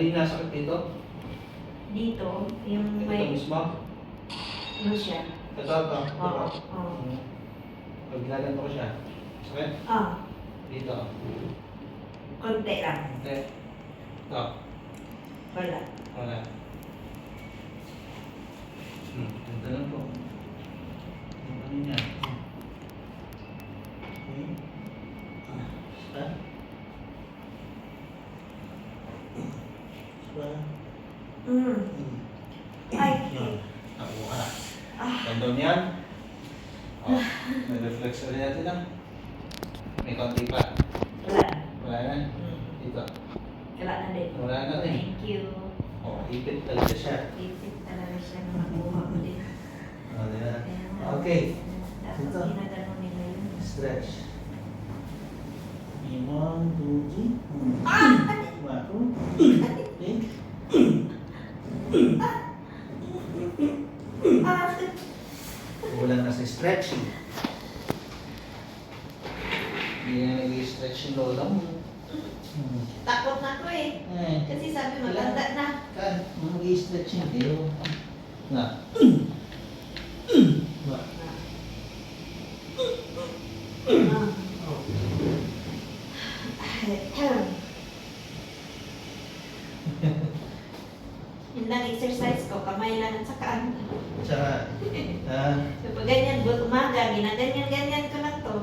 May nasakit dito? Dito, yung Ito may, mismo? ano siya? Ito. Oo. Pag ginaganto ko siya. Sakit? Dito. Konti lang. Hindi. Ito. Wala. Wala. Ganda lang po. Yung ano niya. Okay. Isa. Isa. Ay. Yan. Nakuha ka na. Ah. Tandaan yan. May reflex ulit natin lang. May konti pa. Wala. Wala na. Dito. Wala na din. Wala na din. Thank you. Ipit talaga siya. Ipit talaga siya na makuha ko din. Diba? Kaya, Okay. dapat Ito. ginagano nila yun. Stretch. 1, 2, 3. Bago. Okay. Kulang na sa stretching. Hindi na nag-stretch yung lola mo. Takot na ko eh. Kasi sabi matanda na. Kan, mag-stretching kayo. Na. Ba? Yun lang exercise ko, kamay lang at saka ano. Tsaka, So, pag ganyan, umaga, ginaganyan-ganyan ko lang to.